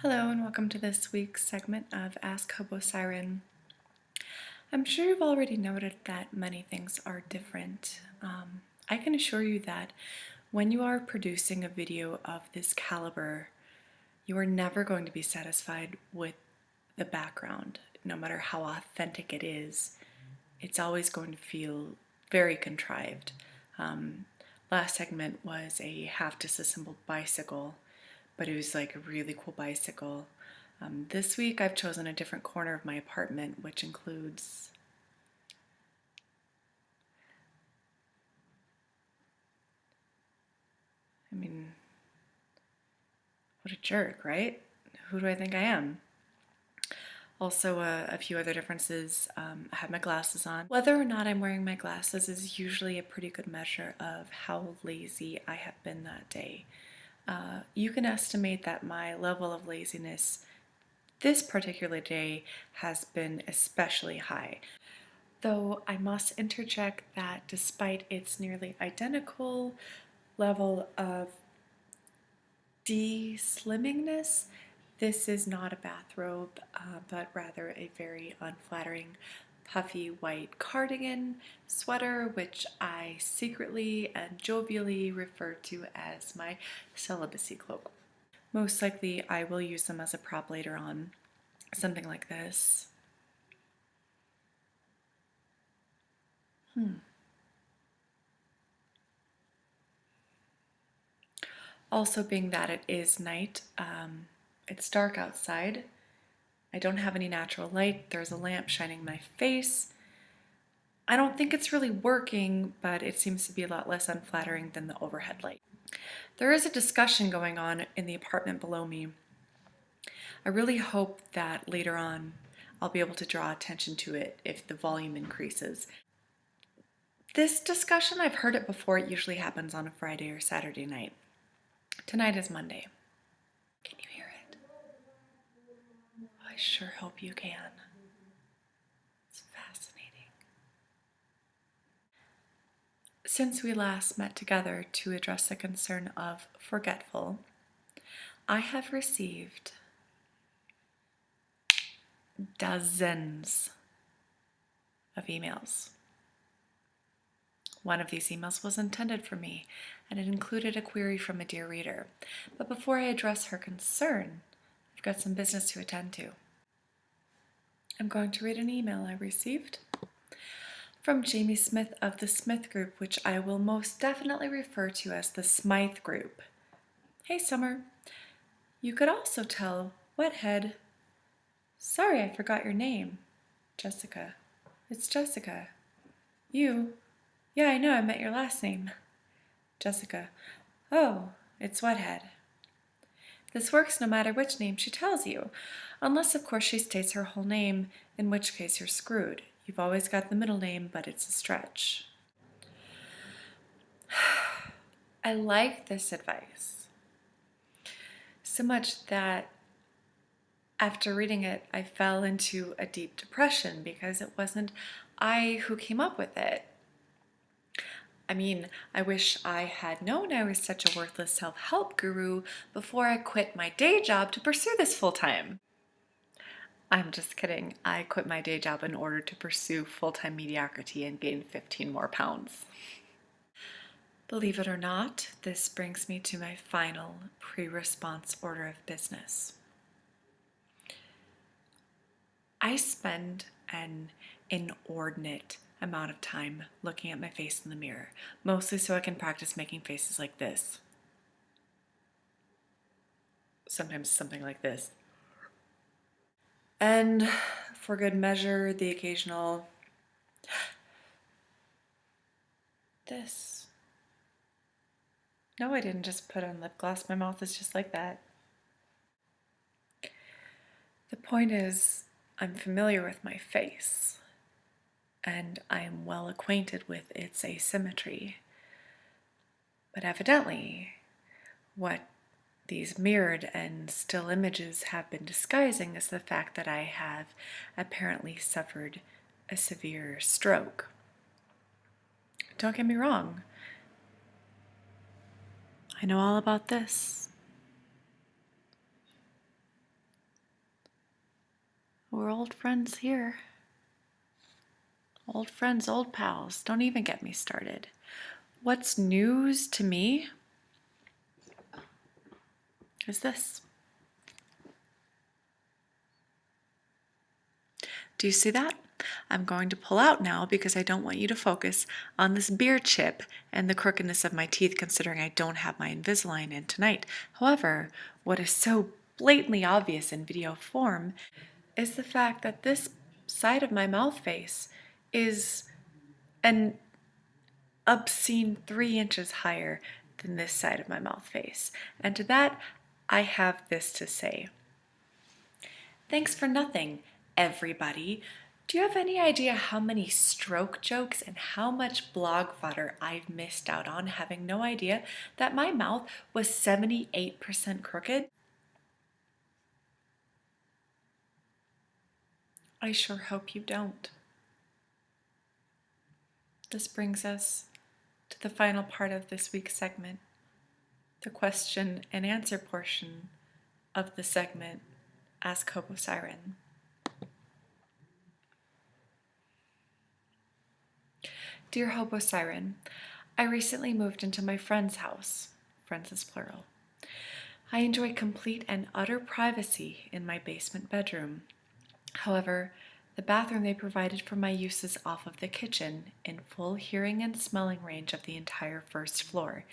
Hello and welcome to this week's segment of Ask Hobo Siren. I'm sure you've already noted that many things are different. I can assure you that when you are producing a video of this caliber, you are never going to be satisfied with the background. No matter how authentic it is, it's always going to feel very contrived. Last segment was a half disassembled bicycle, but it was like a really cool bicycle. This week I've chosen a different corner of my apartment, which includes what a jerk, right? Who do I think I am? Also, a few other differences. I have my glasses on. Whether or not I'm wearing my glasses is usually a pretty good measure of how lazy I have been that day. You can estimate that my level of laziness this particular day has been especially high. Though I must interject that despite its nearly identical level of de-slimmingness, this is not a bathrobe, but rather a very unflattering puffy white cardigan sweater, which I secretly and jovially refer to as my celibacy cloak. Most likely I will use them as a prop later on, something like this. Also, being that it is night, it's dark outside. I don't have any natural light. There's a lamp shining in my face. I don't think it's really working, but it seems to be a lot less unflattering than the overhead light. There is a discussion going on in the apartment below me. I really hope that later on I'll be able to draw attention to it if the volume increases. This discussion, I've heard it before. It usually happens on a Friday or Saturday night. Tonight is Monday. Can you hear it? I sure hope you can. It's fascinating. Since we last met together to address the concern of forgetful, I have received dozens of emails. One of these emails was intended for me, and it included a query from a dear reader. But before I address her concern, I've got some business to attend to. I'm going to read an email I received from Jamie Smith of the Smith Group, which I will most definitely refer to as the Smythe Group. Hey, Summer. You could also tell Wethead. Sorry, I forgot your name. Jessica. It's Jessica. You? Yeah, I know, I meant your last name. Jessica. Oh, it's Wethead. This works no matter which name she tells you, unless of course she states her whole name, in which case you're screwed. You've always got the middle name, but it's a stretch. I like this advice so much that after reading it, I fell into a deep depression because it wasn't I who came up with it. I mean, I wish I had known I was such a worthless self-help guru before I quit my day job to pursue this full-time. I'm just kidding. I quit my day job in order to pursue full-time mediocrity and gain 15 more pounds. Believe it or not, this brings me to my final pre-response order of business. I spend an inordinate amount of time looking at my face in the mirror, mostly so I can practice making faces like this. Sometimes something like this. And for good measure, the occasional this. No, I didn't just put on lip gloss. My mouth is just like that. The point is, I'm familiar with my face, and I am well acquainted with its asymmetry. But evidently, what these mirrored and still images have been disguising is the fact that I have apparently suffered a severe stroke. Don't get me wrong. I know all about this. we're old friends here. Old friends, old pals. Don't even get me started. What's news to me is this. Do you see that? I'm going to pull out now because I don't want you to focus on this beer chip and the crookedness of my teeth, considering I don't have my Invisalign in tonight. However, what is so blatantly obvious in video form is the fact that this side of my mouth face is an obscene 3 inches higher than this side of my mouth face. And to that, I have this to say. Thanks for nothing, everybody. Do you have any idea how many stroke jokes and how much blog fodder I've missed out on, having no idea that my mouth was 78% crooked? I sure hope you don't. This brings us to the final part of this week's segment, the question and answer portion of the segment, Ask Hobo Siren. Dear Hobo Siren, I recently moved into my friend's house. Friends is plural. I enjoy complete and utter privacy in my basement bedroom. However, the bathroom they provided for my use is off of the kitchen, in full hearing and smelling range of the entire first floor.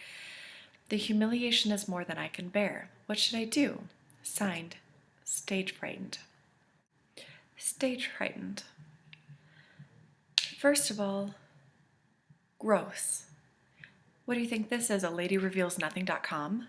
The humiliation is more than I can bear. What should I do? Signed, Stage Frightened. Stage Frightened. First of all, gross. What do you think this is, a ladyrevealsnothing.com?